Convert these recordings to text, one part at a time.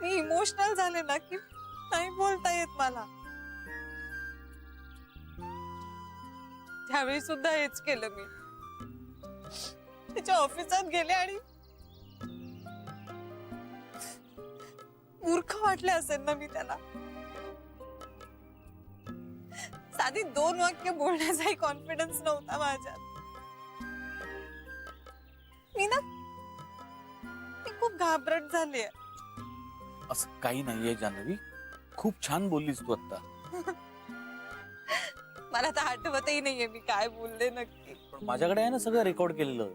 मी emotional झाले ना की नाही बोलता येत मला. त्यावेळी सुद्धा हेच केलं मी. तिच्या ऑफिसात गेले आणि मूर्ख वाटले असेल ना मी त्याला. साधी 2 वाक्य बोलण्याचाही कॉन्फिडन्स नव्हता माझ्यात. मी खूप घाबरट झाली. असं काही नाहीये जान्हवी, खूप छान बोललीस तू आता. मला तर आठवतही नाहीये मी काय बोलले नक्की. पण माझ्याकडे आहे ना सगळं रेकॉर्ड केलेलं,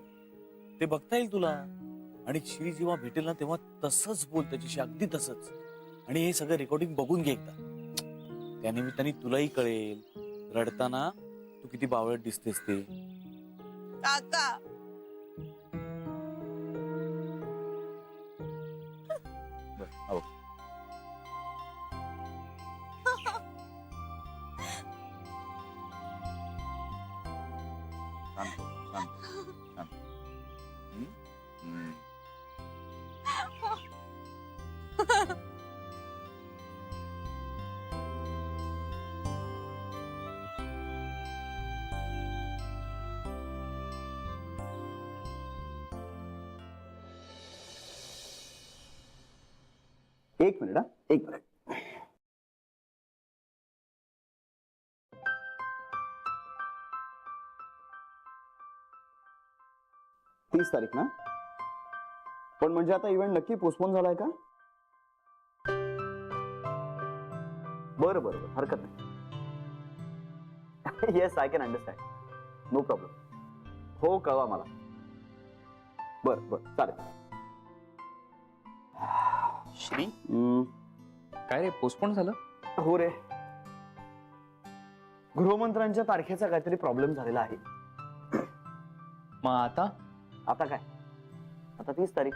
ते बघता येईल तुला. आणि श्री जेव्हा भेटेल ना तेव्हा तसंच बोल त्याच्याशी, अगदी तसंच. आणि हे सगळं रेकॉर्डिंग बघून घे एकदा, त्यानिमित्ताने तुलाही कळेल रडताना तू किती बावळट दिसतेस ते. काका हो. शांत हो, शांत, शांत. एक मिनिट, एक मिनिट. तीस तारीख ना? पण म्हणजे आता इव्हेंट नक्की पोस्टपोन झालाय का? बरं बरं, हरकत नाही. Yes, I can understand. No problem. हो, कळवा मला. बरं बरं, चालेल. श्री, काय रे, पोस्टपोन झालं? हो रे, गृहमंत्र्यांच्या तारखेचा काहीतरी प्रॉब्लेम झालेला आहे. मग आता आता काय? आता 30 तारीख.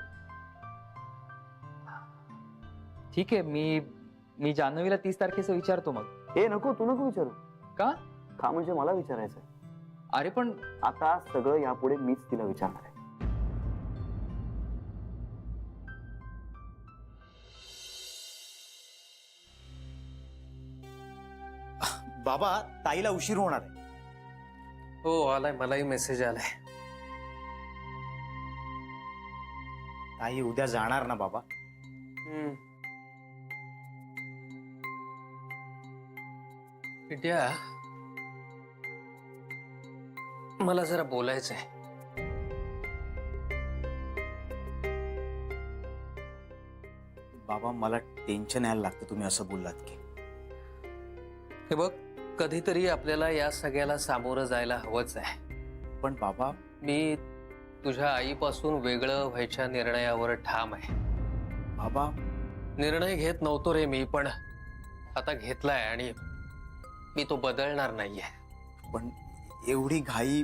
ठीक आहे, मी जान्हवीला 30 तारखेचं विचारतो मग. हे नको, तू नको विचारू. का? का म्हणजे मला विचारायचंय. अरे पण आता सगळं यापुढे मीच तिला विचारणार आहे. बाबा, ताईला उशीर होणार आहे. हो, आलाय, मलाही मेसेज आलाय. ताई उद्या जाणार ना बाबा? विद्या, मला जरा बोलायचंय. बाबा, मला टेन्शन यायला लागतं तुम्ही असं बोललात की. हे बघ, कधीतरी आपल्याला या सगळ्याला सामोरं जायला हवंच आहे. पण बाबा, मी तुझ्या आईपासून वेगळं व्हायच्या निर्णयावर ठाम आहे. बाबा, निर्णय घेत नव्हतो रे मी, पण आता घेतलाय आणि मी तो बदलणार नाहीये. पण एवढी घाई.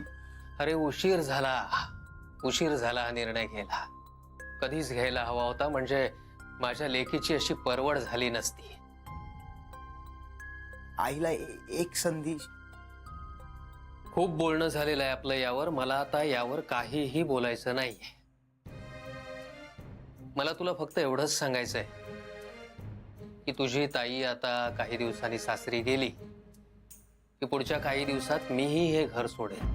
अरे, उशीर झाला हा निर्णय घ्यायला. कधीच घ्यायला हवा होता, म्हणजे माझ्या लेकीची अशी परवड झाली नसती. आईला एक संधी. खूप बोलणं झालेलं आहे आपलं यावर. मला आता यावर काहीही बोलायचं नाहीये. मला तुला फक्त एवढंच सांगायचंय की तुझी ताई आता काही दिवसांनी सासरी गेली की पुढच्या काही दिवसात मीही हे घर सोडेन.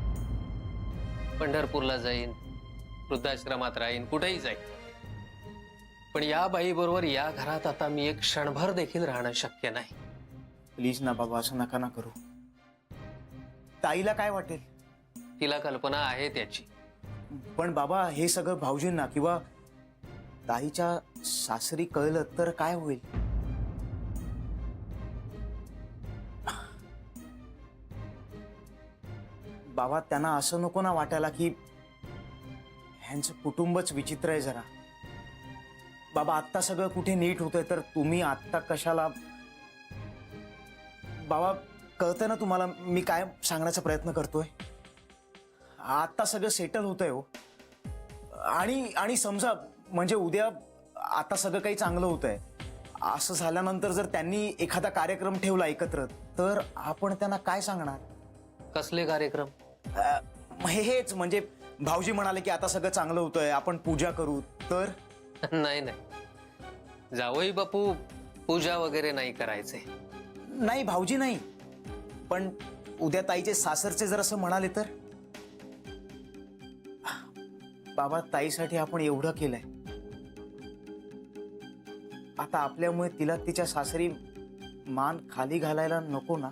पंढरपूरला जाईन, वृद्धाश्रमात राहीन, कुठेही जाईन. पण या बाईबरोबर या घरात आता मी एक क्षणभर देखील राहणं शक्य नाही. प्लीज ना बाबा, असं नका ना करू. ताईला काय वाटेल? तिला कल्पना आहे त्याची. पण बाबा, हे सगळं भाऊजींना किंवा ताईच्या सासरी कळलं तर काय होईल? बाबा, त्यांना असं नको ना वाटायला की ह्यांचं कुटुंबच विचित्र आहे जरा. बाबा, आत्ता सगळं कुठे नीट होतंय तर तुम्ही आत्ता कशाला? बाबा, कळतंय ना तुम्हाला मी काय सांगण्याचा प्रयत्न करतोय? आत्ता सगळं सेटल होतंय हो. आणि समजा म्हणजे उद्या आता सगळं काही चांगलं होतंय, असं झाल्यानंतर जर त्यांनी एखादा कार्यक्रम ठेवला एकत्र, तर आपण त्यांना काय सांगणार? कसले कार्यक्रम? हेच म्हणजे भाऊजी म्हणाले की आता सगळं चांगलं होतंय, आपण पूजा करू, तर नाही नाही, जावई बापू पूजा वगैरे नाही करायचे. नाही भाऊजी नाही, पण उद्या ताईचे सासरचे जर असं म्हणाले तर. बाबा, ताईसाठी आपण एवढं केलंय, आता आपल्यामुळे तिला तिच्या सासरी मान खाली घालायला नको ना.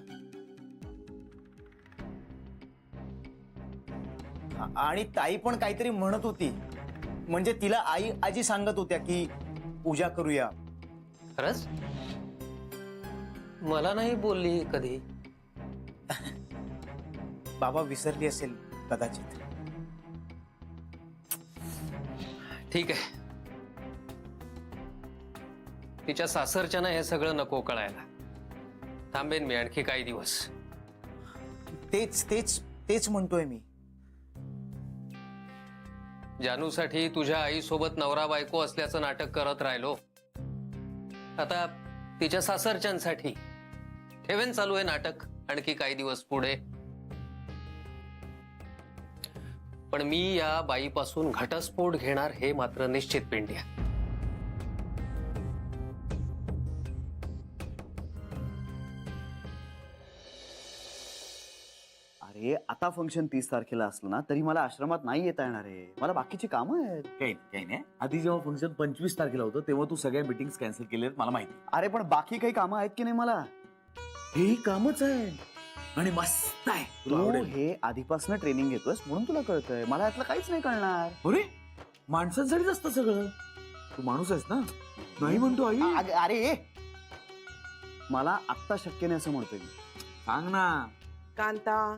आणि ताई पण काहीतरी म्हणत होती, म्हणजे तिला आई आजी सांगत होत्या की पूजा करूया. खरंच? मला नाही बोलली कधी. बाबा विसरली असेल कदाचित. ठीक आहे, तिच्या सासरच्यानं हे सगळं नको कळायला. थांबेन मी आणखी काही दिवस. तेच तेच तेच म्हणतोय मी. जानूसाठी तुझ्या आईसोबत नवरा बायको असल्याचं नाटक करत राहिलो. आता तिच्या सासरच्यांसाठी ठेवेन चालू आहे नाटक आणखी काही दिवस पुढे. पण मी या बाईपासून घटस्फोट घेणार हे मात्र निश्चित, पिंड्या. अरे आता फंक्शन 30 तारखेला असलं ना तरी मला आश्रमात नाही येता येणार आहे. मला बाकीची कामं आहेत. काही नाही. आधी जेव्हा फंक्शन 25 तारखेला होतं तेव्हा तू सगळ्या मीटिंग कॅन्सल केल्या मला माहिती. अरे पण बाकी काही कामं आहेत की नाही मला? हे कामच आहे आणि मस्त आहे, तुला तू आवडेल. हे आधीपासून ट्रेनिंग घेतोयस म्हणून तुला कळतंय. मला यातलं काहीच नाही कळणार. अरे माणसांसाठीच असतं सगळं. तू माणूस आहेस ना. नाही म्हणतो आई. अरे मला आत्ता शक्य नाही असं म्हणतोय मी. सांग ना. कांता,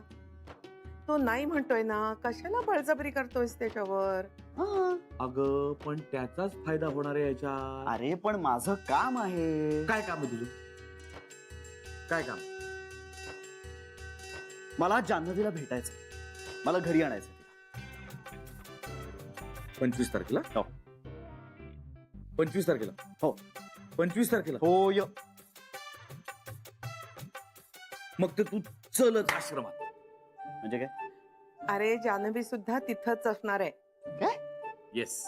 तो नाही म्हणतोय ना, कशाला बळजबरी करतोयस त्याच्यावर? हा. अगं पण त्याचाच फायदा होणार आहे याच्यात. अरे पण माझं काम आहे. काय काम आहे तुझं? काय काम? मला जान्हवीला भेटायचं, मला घरी आणायचं. 25 तारखेला? हो. 25 तारखेला? हो. 25 तारखेला? होय. मग ते तू चलच आश्रमात. म्हणजे काय? अरे जान्हवी सुद्धा तिथंच असणार आहे. काय? येस.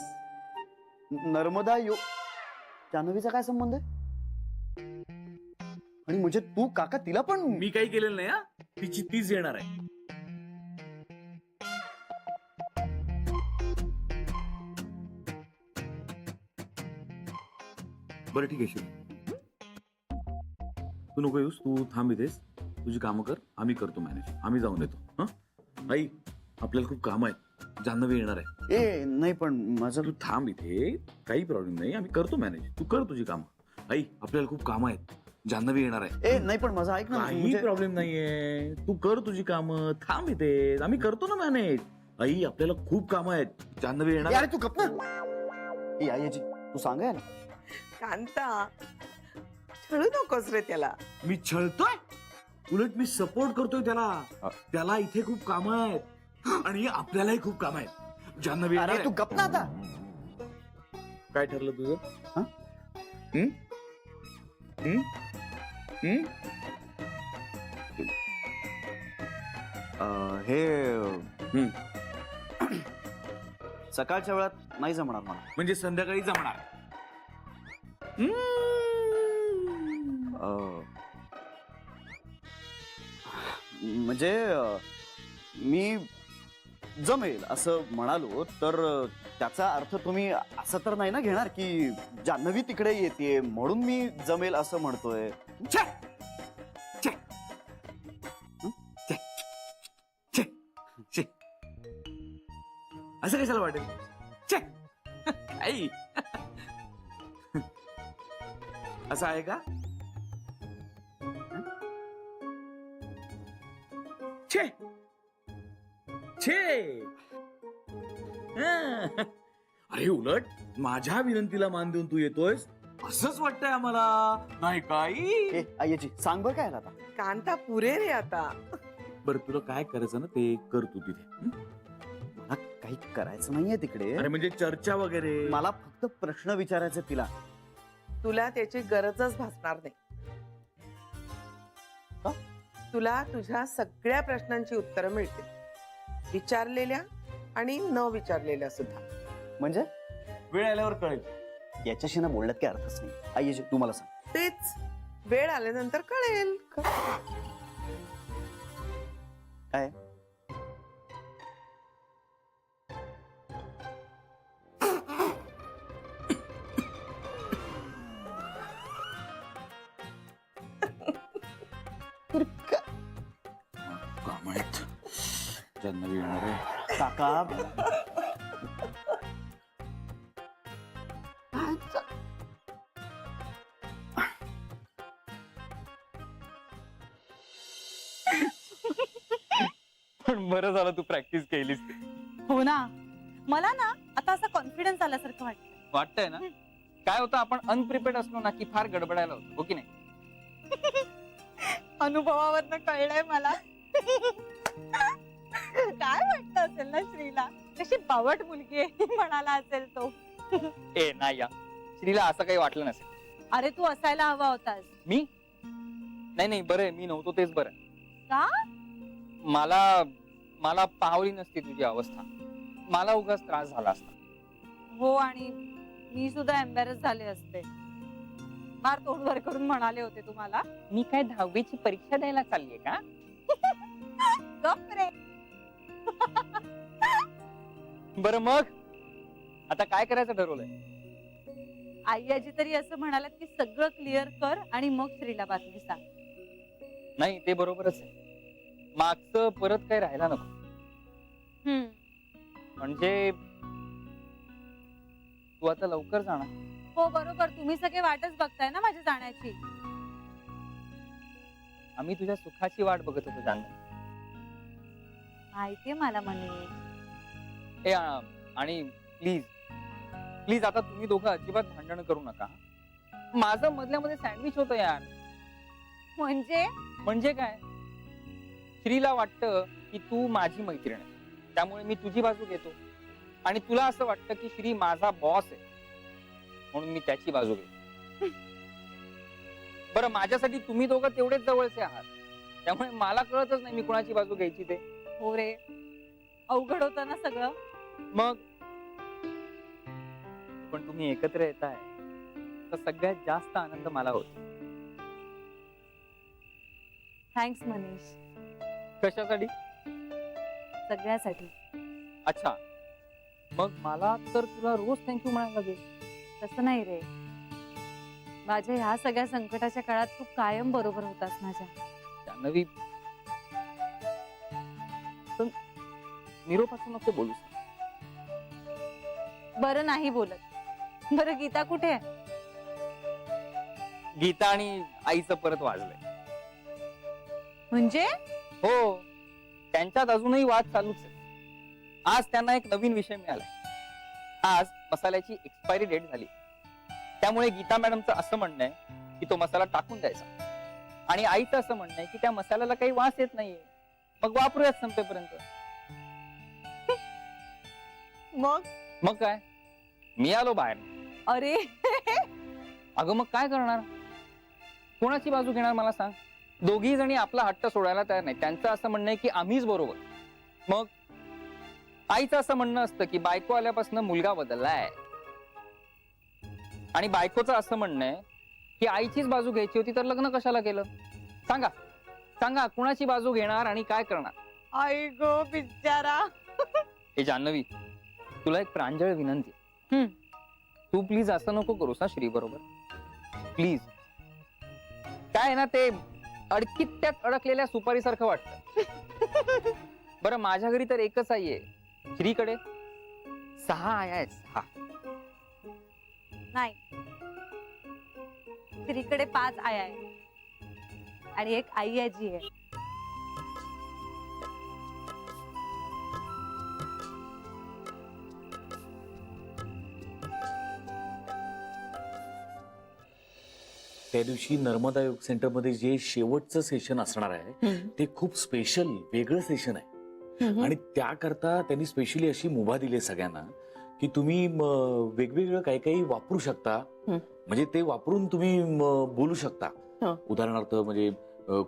नर्मदा यो जान्हवीचा काय संबंध आहे? आणि म्हणजे तू काका तिला पण मी काही केलेलं नाही हा. तिची तीच येणार आहे. बरं ठीक आहे शिव, तू नको येऊस. तू थांब इथेस, तुझी कामं कर, आम्ही करतो मॅनेज. आम्ही जाऊन येतो. हा आई, आपल्याला खूप काम आहेत. जान्हवी येणार आहे. ए नाही पण माझं तू थांब इथे, काही प्रॉब्लेम नाही, आम्ही करतो मॅनेज. तू कर तुझी कामं. आई, आपल्याला खूप कामं आहेत. जान्हवी येणार आहे. ए नाही पण माझं ऐक ना. काही प्रॉब्लेम नाहीये. तू कर तुझी कामं, थांब इथे, आम्ही करतो ना मॅनेज. आई, आपल्याला खूप कामं आहेत. जान्हवी येणार. अरे तू गप ना. ए आईजी तू सांगाय ना. कांता, छळू नकोस रे त्याला. मी छळतोय? उलट मी सपोर्ट करतोय त्याला. त्याला इथे खूप कामं आहेत आणि आपल्यालाही खूप कामं आहेत. जान्हवी येणार अरे आहे. तू गप ना आता. काय ठरलं तुझं? हं? हं? हं? हं? हे हं. सकाळच्या वेळात नाही जमणार मला. म्हणजे संध्याकाळी जमणार. हं. म्हणजे मी जमेल असं म्हणालो तर त्याचा अर्थ तुम्ही असं तर नाही ना घेणार की जान्हवी तिकडे येते म्हणून मी जमेल असं म्हणतोय. छे! छे! हं? छे! छे! छे! असं कशाला वाटेल? छे! आई, असं आहे का? छे! छे! हं. अरे उलट माझ्या विनंतीला मान देऊन तू येतोयस असंच वाटतंय आम्हाला, नाही काही. ए आईजी सांग बरं काय आता. कांता पुरे रे आता. बरं तुला काय करायचं ना ते कर तू तिथे. हं? मला काही करायचं नाहीये तिकडे. अरे म्हणजे चर्चा वगैरे. मला फक्त प्रश्न विचारायचे तिला. तुला त्याची गरजच भासणार नाही. का? तुला तुझ्या सगळ्या प्रश्नांची उत्तरं मिळतील, विचारलेल्या आणि न विचारलेल्या सुद्धा. म्हणजे वेळ आल्यावर कळेल. याच्याशी ना बोलण्यात काही अर्थच नाही. आई तू मला सांग. तेच वेळ आल्यानंतर कळेल. काय का माहित जान्हवी येणार आहे. काका पण बरं झालं तू प्रॅक्टिस केलीस ते. हो ना, मला ना आता असं कॉन्फिडन्स आल्यासारखं वाटतं. वाटतंय ना काय होतं आपण अनप्रिपेअर्ड असलो ना की फार गडबडायला होतं, हो की नाही? अनुभवावरनं कळलंय मला. काय वाटतं असेल ना श्रीला, कशी बावट मुलगी आहे म्हणाला असेल तो. ए नाही या श्रीला असं काही वाटलं नसेल. अरे तू असायला हवा होतास. मी नाही नाही बरं आहे, मी नव्हतो तेच बरं आहे. का? मला मला पाहवली नसती तुझी अवस्था, मला उगाच त्रास झाला असता. हो, आणि मी सुद्धा एम्बॅरस झाले असते. फार तोंड वर करून म्हणाले होते तुम्हाला. मी काय 10वीची परीक्षा द्यायला चाललीये का? गप रे. बरं मग आता काय करायचं ठरवलंय? आई आजी तरी असं म्हणालात की सगळं क्लिअर कर आणि मग श्रीला बातमी सांग. नाही ते बरोबरच आहे, मागचं परत काही राहायला नको. म्हणजे तू आता लवकर जाणार. हो बरोबर, तुम्ही सगळे वाटच बघताय ना माझ्या जाण्याची. आम्ही तुझ्या सुखाची वाट बघत होतो जाणं. माहितीये मला मनीष. आणि प्लीज प्लीज आता तुम्ही दोघं अजिबात भांडण करू नका. माझं मधल्यामध्ये सँडविच होतं यार. म्हणजे काय, श्रीला वाटतं की तू माझी मैत्रीण आहे त्यामुळे मी तुझी बाजू घेतो, आणि तुला असं वाटतं की श्री माझा बॉस आहे म्हणून मी त्याची बाजू घेतो. बरं माझ्यासाठी तुम्ही दोघं तेवढेच जवळचे आहात त्यामुळे मला कळतच नाही मी कुणाची बाजू घ्यायची ते. हो रे, अवघड होतं ना सगळं. मग पण तुम्ही एकत्र येताय तर सगळ्यात जास्त आनंद मला होतो. थँक्स मनीष, कशासाठी? सगळ्यासाठी. अच्छा, मग मला तर तुला रोज थँक्यू म्हणायला लागेल. तसं नाही रे, माझ्या ह्या सगळ्या संकटाच्या काळात तू कायम बरोबर होतास माझ्या. जान्हवी पण निरोपासून नको बोलू. बरं नाही बोलत. बरं गीता कुठे आहे? गीता आणि आईचं परत वाजलंय. म्हणजे हो, त्यांच्यात अजूनही वाद चालूच आहे. आज त्यांना एक नवीन विषय मिळाला. आज मसाल्याची एक्सपायरी डेट झाली, त्यामुळे गीता मॅडमचं असं म्हणणं आहे की तो मसाला टाकून द्यायचा, आणि आईचं असं म्हणणं आहे की त्या मसाल्याला काही वास येत नाहीये, मग वापरूयात संपेपर्यंत. मग काय, मी आलो बाहेर. अरे अगं मग काय करणार, कोणाची बाजू घेणार मला सांग. दोघी जणी आपला हट्ट सोडायला तयार नाही. त्यांचं असं म्हणणं आहे की आम्हीच बरोबर. मग आईचं असं म्हणणं असतं की बायको आल्यापासून मुलगा बदललाय, आणि बायकोचं असं म्हणणं आहे की आईचीच बाजू घ्यायची होती तर लग्न कशाला केलं. सांगा सांगा, कुणाची बाजू घेणार आणि काय करणार. आई गो बिचारा. हे जान्हवी, तुला एक प्रांजळ विनंती. तू प्लीज असं नको करूस हा श्री बरोबर, प्लीज. काय आहे ना, ते अडकित्त्यात अडकलेल्या सुपारीसारखं वाटतं. बरं माझ्या घरी तर एकच आई आहे, श्रीकडे 6 आया आहेत. 6. नाही, श्रीकडे 5 आया आहे आणि एक आई आजी आहे. त्या दिवशी नर्मदा योग सेंटर मध्ये जे शेवटचं सेशन असणार आहे ते खूप स्पेशल वेगळं सेशन आहे, आणि त्याकरता त्यांनी स्पेशली अशी मुभा दिली सगळ्यांना की तुम्ही वेगवेगळं काही काही वापरू शकता. म्हणजे ते वापरून तुम्ही बोलू शकता. उदाहरणार्थ म्हणजे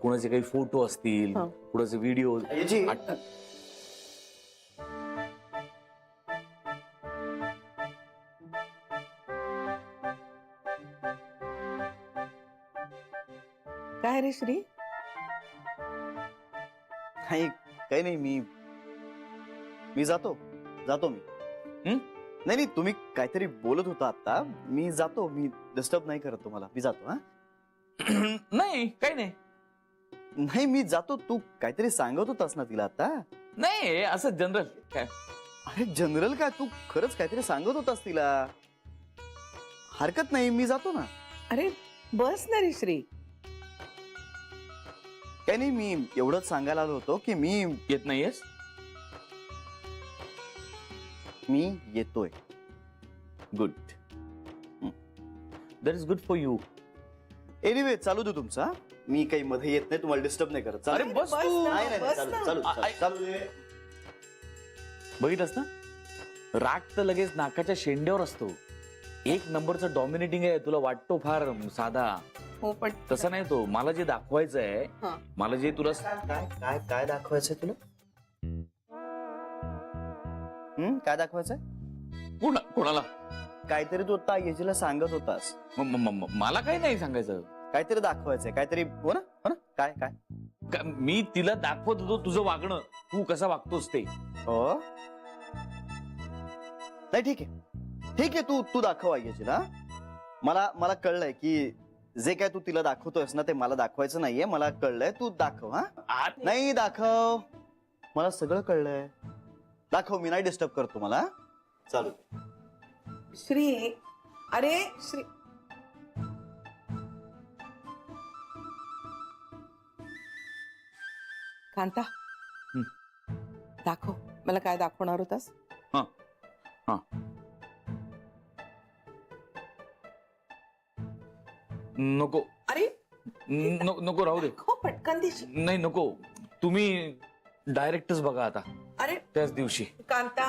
कुणाचे काही फोटो असतील, कुणाचे व्हिडिओ. काय रे श्री? नाही काही नाही, मी जातो मी. हं? नाही तुम्ही काहीतरी बोलत होता आता, मी जातो. मी डिस्टर्ब नाही करत तुम्हाला, मी जातो. हा नाही काही नाही. नाही मी जातो. तू काहीतरी सांगत होतास ना तिला आता. नाही असं जनरल काय. अरे जनरल काय, तू खरंच काहीतरी सांगत होतास तिला. हरकत नाही, मी जातो ना. अरे बस ना रे श्री. काही नाही, मी एवढंच सांगायला आलो होतो की मी येत नाहीयेस? येतोय. Good. That is good for you. Anyway चालू दे तुमचा. मी काही मध्ये येत नाही, तुम्हाला डिस्टर्ब नाही करत. चालू अरे दे. बस बस तू. ना. नाही नाही, बस चालू ना. चालू चालू दे. बघितलंस ना, राग तर लगेच नाकाच्या शेंड्यावर असतो. एक नंबरचा डॉमिनेटिंग आहे. तुला वाटतो फार साधा, हो पण तसं नाही तो. मला जे दाखवायचं आहे, हा. मला जे तुला काय काय काय दाखवायचंय तुला? काय दाखवायचंय? कोणाला? काहीतरी तू आता येजीला सांगत होतास. मला काही नाही सांगायचं. काहीतरी दाखवायचंय, काहीतरी. हो ना काय काय? मी तिला दाखवत होतो तुझं वागणं, तू कसा वागतोस ते. हो नाही ठीक आहे तू दाखव येजीला. मला कळलंय की जे काय तू तिला दाखवतोयस ना ते मला दाखवायचं नाहीये. मला कळलंय, तू दाखव. हा नाही दाखव, मला सगळं कळलंय. दाखव, मी नाही डिस्टर्ब करतो मला. चालू. श्री, अरे श्री. कांता, दाखव मला काय दाखवणार होतास. नको. अरे नको राहू दे. दाखव पटकन दिशी. नाही नको, तुम्ही डायरेक्टच बघा आता अरे त्याच दिवशी. कांता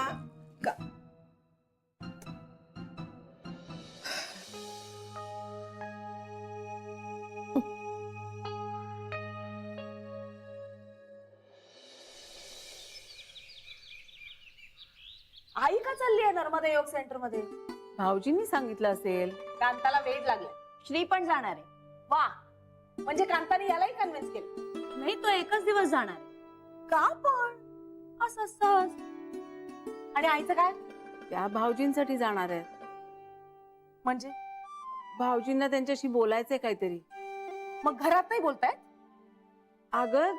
आई का चालली आहे नर्मदा योग सेंटर मध्ये? भाऊजींनी सांगितलं असेल. कांताला वेळ लागलाय. श्री पण जाणार आहे. वा, म्हणजे कांताने यालाही कन्व्हिन्स केलं. नाही, तो एकच दिवस जाणार आहे. का पण असं सहज? आणि आईचं काय? त्या भाऊजींसाठी जाणार आहेत. म्हणजे भाऊजींना त्यांच्याशी बोलायचंय काहीतरी. मग घरात नाही बोलतायत? अगं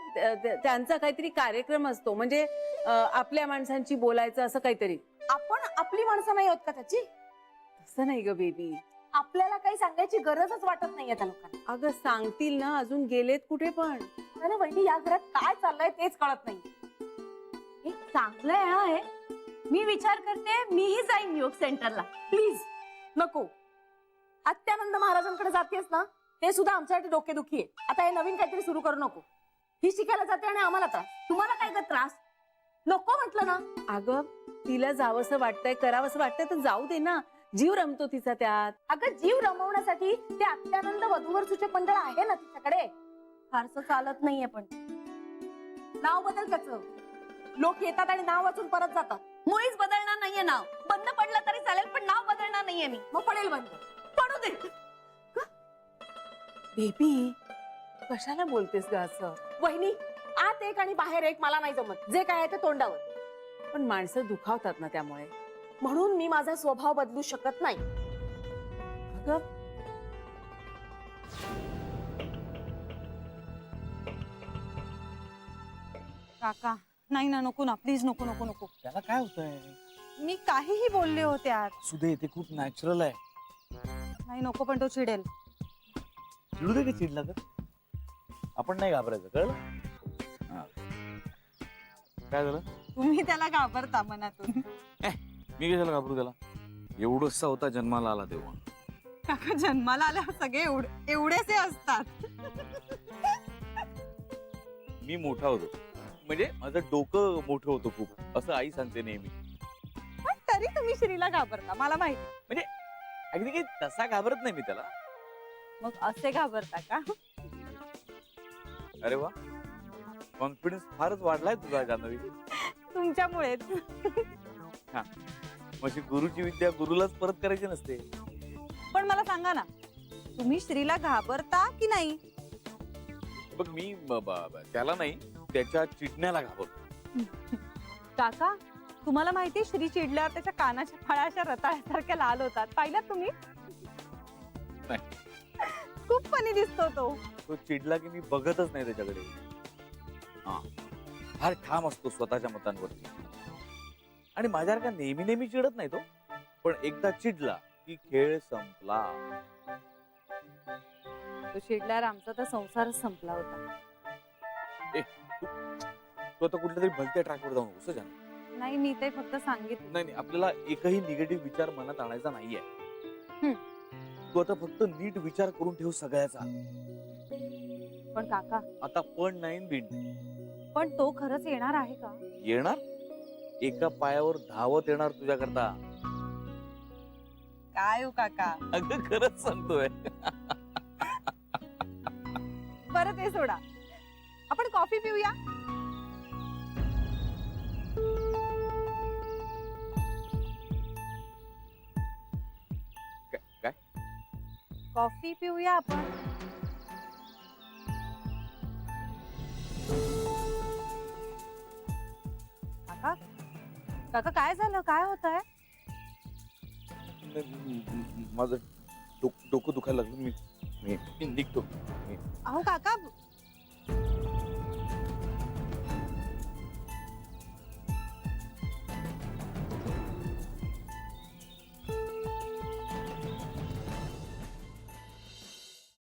त्यांचा काहीतरी कार्यक्रम असतो, म्हणजे आपल्या माणसांची बोलायचं असं काहीतरी. आपण आपली माणसं नाही होत का त्याची? तसं नाही ग बेबी. आपल्याला काही सांगायची गरजच वाटत नाहीये त्या लोकांना. अगं सांगतील ना, अजून गेलेत कुठे पण. ना वहिनी, या घरात काय चाललंय तेच कळत नाही. हे चांगलंय आहे. मी विचार करते मीही जाईन योग सेंटरला. प्लीज नको. अत्यानंद महाराजांकडे जातेस ना, ते सुद्धा आमच्यासाठी डोकेदुखी आहे. आता हे नवीन काहीतरी सुरू करू नको. ही शिकायला जाते आणि आम्हाला त्रास. तुम्हाला काय ग त्रास? नको म्हटलं ना. अगं तिला जावंसं वाटतंय, करावंसं वाटतंय तर जाऊ दे ना. जीव रमतो तिचा त्यात. अगं जीव रमवण्यासाठी ते अत्यानंद वधूवर सूचक मंडळ आहे ना तिच्याकडे. फारसं चालत नाहीये. पण नाव बदल त्याचं. लोक येतात आणि नाव वाचून परत जातात. मुळीच बदलणार नाहीये नाव. बंद पडलं तरी चालेल, पण नाव बदलणार नाहीये मी. मग पडेल बंद. पडू दे. बेबी कशाला बोलतेस ग असं? वहिनी, आत एक आणि बाहेर एक मला नाही जमत. जे काय आहे ते तोंडावर. पण माणसं दुखावतात ना त्यामुळे. म्हणून मी माझा स्वभाव बदलू शकत नाही. अगं काका नाही ना, नको ना, प्लीज नको नको नको. त्याला काय होतंय? मी काहीही बोलले होते आज. सुदे ते खूप नॅचरल आहे. नाही नको, पण तो चिडेल. चिडू दे की, चिडला तर. आपण नाही घाबरायचं, कळलं? हा. काय झालं? तुम्ही त्याला घाबरता मनातून. मी कशाला घाबरू त्याला? एवढंसा होता जन्माला आला तेव्हा. काका जन्माला आल्यावर सगळे एवढेसे असतात. मी मोठा होतो, म्हणजे माझं डोकं मोठं होतं खूप, असं आई सांगते नेहमी. पण तरी तुम्ही श्रीला घाबरता, मला माहिती. म्हणजे अगदी काही तसा घाबरत नाही मी त्याला. मग असे घाबरता का? अरे वा, कॉन्फिडन्स फारच वाढलाय तुझा जान्हवी. तुमच्यामुळेच. हा, म्हणजे गुरुची विद्या गुरुलाच परत करायची नसते. पण मला सांगा ना, तुम्ही श्रीला घाबरता की नाही? बघ मी त्याला नाही, त्याच्या चिडण्याला घाबरतो. काका तुम्हाला माहिती श्री चिडल्यावर त्याच्या कानाच्या फळ्या अशा रताळ्यासारख्या लाल होतात, पाहिल्यात तुम्ही? खूप फनी दिसतो तो. तो चिडला की मी बघतच नाही त्याच्याकडे. हा, फार ठाम असतो स्वतःच्या मतांवरती. आणि माझ्यासारखा नेहमी नेहमी चिडत नाही तो, पण एकदा चिडला की खेळ संपला. तो चिडल्यावर आमचा तर संसारच संपला होता. तो आता कुठल्या तरी भलत्या ट्रॅकवर जाऊन नकोस हं, जानवी. नाही मी ते फक्त सांगितलं. नाही नाही, आपल्याला एकही निगेटिव्ह विचार मनात आणायचा नाहीये. तू आता फक्त नीट विचार करून ठेव सगळ्याचा. पण काका, आता पण नाही न बिन नाही. पण तो खरंच येणार आहे का? येणार, एका पायावर धावत येणार तुझ्याकरता. काय हो काका, अगं खरंच सांगतोय. बरं ते सोडा, आपण कॉफी पिऊया. काय? कॉफी पिऊया आपण. काका, काका काय झालं, काय होत आहे? माझं डोकं दुखायला लागलं. मी निघतो. अहो काका